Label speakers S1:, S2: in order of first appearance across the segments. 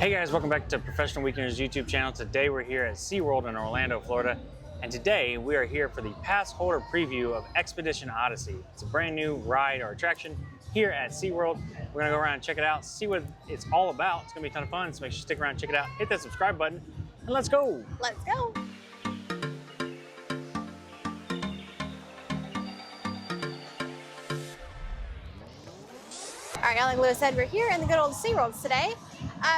S1: Hey guys, welcome back to Professional Weekenders YouTube channel. Today we're here at SeaWorld in Orlando, Florida. And today we are here for the pass holder preview of Expedition Odyssey. It's a brand new ride or attraction here at SeaWorld. We're gonna go around and check it out, see what it's all about. It's gonna be a ton of fun, so make sure you stick around and check it out. Hit that subscribe button, and let's go.
S2: Let's go. All right, like Lewis said, we're here in the good old SeaWorld today.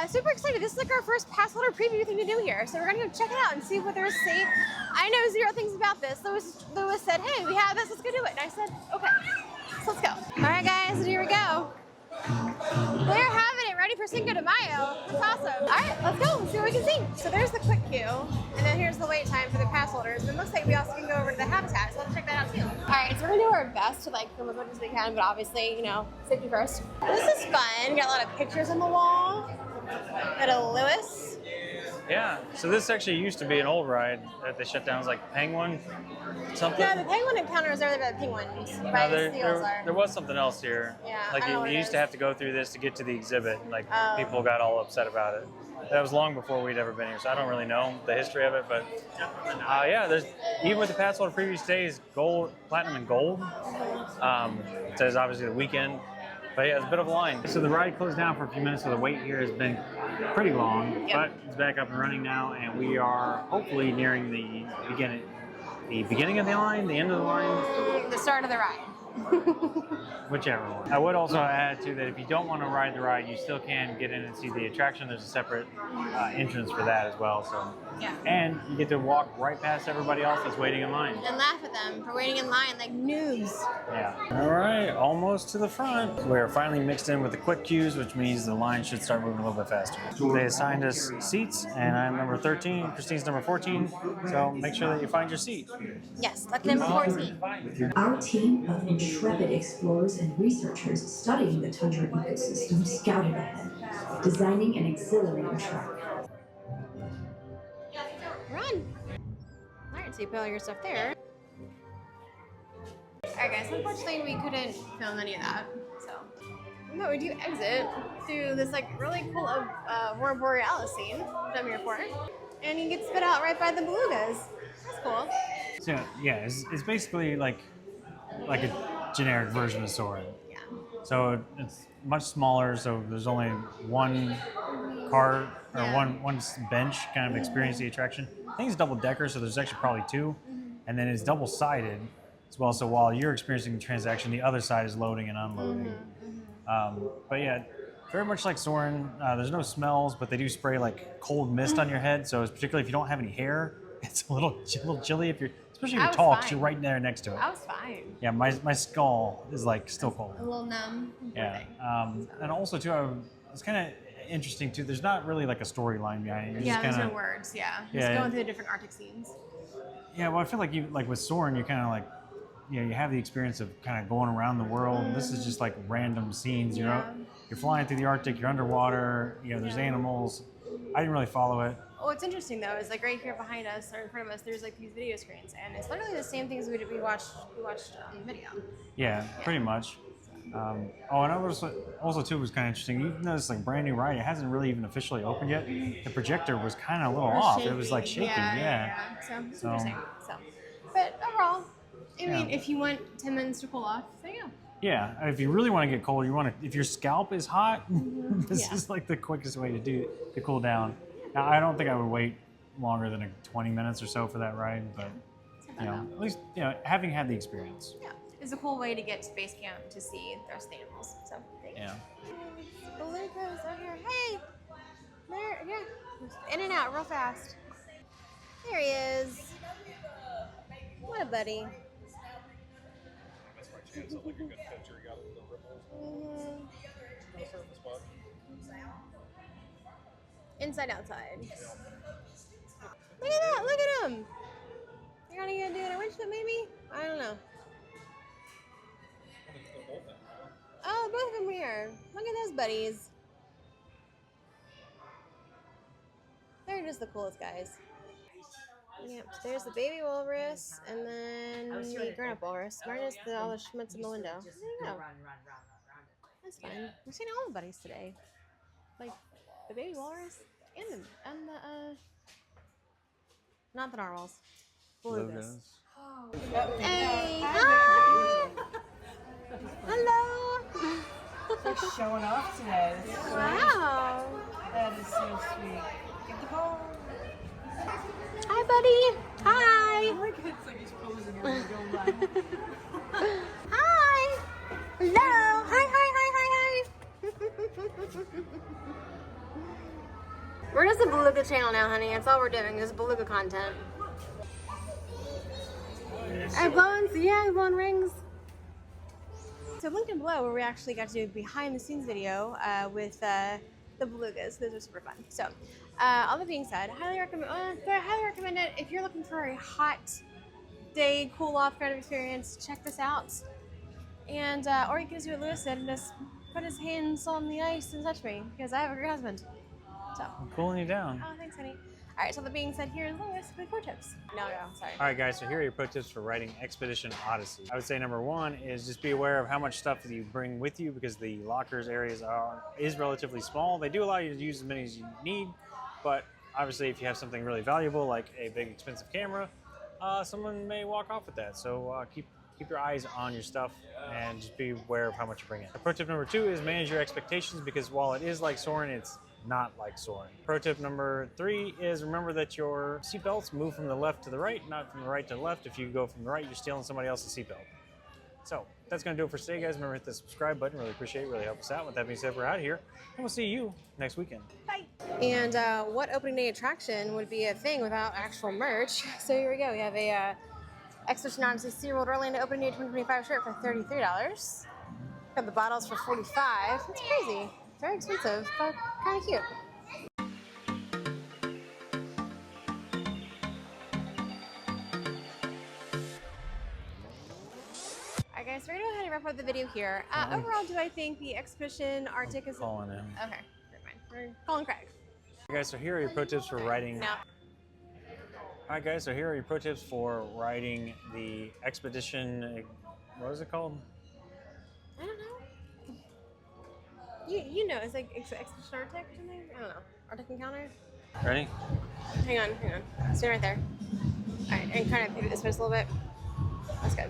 S2: Super excited. This is like our first pass holder preview thing to do here. So we're gonna go check it out and see what there is to see. I know zero things about this. Lewis said, hey, we have this, let's go do it. And I said, okay, so let's go. All right, guys, here we go. We're having it ready for Cinco de Mayo. It's awesome. All right, let's go. Let's see what we can see. So there's the quick queue, and then here's the wait time for the pass holders. And it looks like we also can go over to the habitat, so let's check that out too. All right, so we're gonna do our best to like film as much as we can, but obviously, you know, safety first. This is fun. Got a lot of pictures on the wall. Got a Lewis.
S1: Yeah, so this actually used to be an old ride that they shut down. It was like Penguin, something.
S2: No, the penguin encounter is over there by the penguins. Right,
S1: There was something else here.
S2: Yeah,
S1: like you used to have to go through this to get to the exhibit. Like people got all upset about it. That was long before we'd ever been here, so I don't really know the history of it. But yeah, there's even with the pass holder previous days, gold, platinum, and gold. It says obviously the weekend. But yeah, it's a bit of a line. So the ride closed down for a few minutes, so the wait here has been pretty long, but it's back up and running now, and we are hopefully nearing the beginning of the line, the end of the line?
S2: The start of the ride.
S1: Whichever one. I would also add too that if you don't want to ride the ride, you still can get in and see the attraction. There's a separate entrance for that as well. So
S2: yeah.
S1: And you get to walk right past everybody else that's waiting in line.
S2: And laugh at them for waiting in line like noobs.
S1: Yeah. All right, almost to the front. We're finally mixed in with the quick queues, which means the line should start moving a little bit faster. They assigned us seats, and I'm number 13. Christine's number 14. So make sure that you find your seat.
S2: Yes, lucky number 14.
S3: Our team of intrepid explorers and researchers studying the tundra ecosystem scouted ahead, designing an exhilarating track.
S2: Run! Alright, so you put all your stuff there. Alright guys, unfortunately we couldn't film any of that, so. But we do exit through this like really cool Aurora Borealis scene that I'm here for. And you get spit out right by the belugas. That's cool.
S1: So yeah, it's basically like a generic version of Soarin'.
S2: Yeah.
S1: So it's much smaller, so there's only one car or one bench kind of experience the attraction. I think it's double decker, so there's actually probably two. And then it's double sided as well, so while you're experiencing the transaction, the other side is loading and unloading. But yeah, very much like Soarin', there's no smells, but they do spray like cold mist on your head, so it's particularly if you don't have any hair, it's a little chilly if you're, especially if you're tall, because you're right there next to it.
S2: I was fine.
S1: Yeah, my skull is like still cold.
S2: A little numb.
S1: Yeah, and also too, it's kind of interesting too. There's not really like a storyline behind it. You're just
S2: There's
S1: kinda,
S2: no words. Yeah, just going through the different Arctic scenes.
S1: Yeah, well, I feel like with Soarin', you kind of like, you know, you have the experience of kind of going around the world. This is just like random scenes. You're flying through the Arctic. You're underwater. You know, there's animals. I didn't really follow it.
S2: What's interesting though is like right here behind us or in front of us, there's like these video screens, and it's literally the same things we watched on video.
S1: Yeah, pretty much. And also too was kind of interesting. Even though it's like brand new ride, it hasn't really even officially opened yet. The projector was kind of a little off.
S2: Shaky.
S1: It was like shaky. Yeah.
S2: So it's interesting. So, but overall, I mean, if you want 10 minutes to cool off, there you go.
S1: Yeah, if you really want to get cold, if your scalp is hot, this is like the quickest way to cool down. Now, I don't think I would wait longer than 20 minutes or so for that ride, but you know, at least having had the experience. Yeah,
S2: it's a cool way to get to base camp to see the rest of the animals. So
S1: yeah.
S2: Belugas out here. Hey, there, yeah, in and out real fast. There he is. What a buddy.
S4: That's my chance of like a good picture. You got the ripples. The surface spot.
S2: Inside outside. Look at that! Look at him! You're gonna do it a winch flip maybe? I don't know. Oh, both of them here. Look at those buddies. They're just the coolest guys. Yep, so there's the baby walrus, and then the grown-up walrus. Minus all the schmutz in the window. There you go. That's fine. We've seen all the buddies today. Like, the baby walrus and the not the narwhals. Belugas. Hey, hi. Hello.
S5: They're showing off today.
S2: Wow.
S5: That is so sweet. Get the ball.
S2: Hi, buddy. Hi.
S5: Oh my God, it's like he's posing and we're going by.
S2: Hi. Hello. Hi. We're just a beluga channel now, honey. That's all we're doing. Just beluga content. I'm blowing rings. So linked in below where we actually got to do a behind the scenes video with the belugas. Those are super fun. So all that being said, highly recommend it. If you're looking for a hot day, cool off kind of experience, check this out. And or you can just do what Lewis said and just put his hands on the ice and touch me because I have a great husband. So
S1: I'm cooling you down.
S2: oh, thanks, honey. All right, so that being said, here's Lewis with 4 tips. No, sorry.
S1: All right, guys, so here are your pro tips for riding Expedition Odyssey. I would say number 1 is just be aware of how much stuff that you bring with you because the lockers areas is relatively small. They do allow you to use as many as you need, but obviously if you have something really valuable like a big expensive camera, someone may walk off with that. So keep your eyes on your stuff and just be aware of how much you bring in. Pro tip number 2 is manage your expectations because while it is like soaring, it's not like soaring. Pro tip number 3 is remember that your seatbelts move from the left to the right, not from the right to the left. If you go from the right, you're stealing somebody else's seatbelt. So that's gonna do it for today, guys. Remember to hit the subscribe button, really appreciate it, really help us out. With that being said, we're out of here, and we'll see you next weekend.
S2: Bye. And what opening day attraction would be a thing without actual merch? So here we go. We have a Expedition Odyssey SeaWorld Orlando opening day 2025 shirt for $33. Got the bottles for $45. It's crazy. Very expensive, but kind of cute. Alright guys, so we're going to go ahead and wrap up the video here. Overall, do I think the Expedition Arctic is...
S1: Calling him.
S2: Okay, never mind. We're calling Craig.
S1: Okay, guys, so here are your pro tips for riding...
S2: No.
S1: Alright guys, so here are your pro tips for riding the Expedition... What is it called?
S2: I don't know. You know, it's like Expedition Arctic or something? I don't know. Arctic Encounter?
S1: Ready?
S2: Hang on. Stay right there. Alright, and kind of pivot this way a little bit. That's good.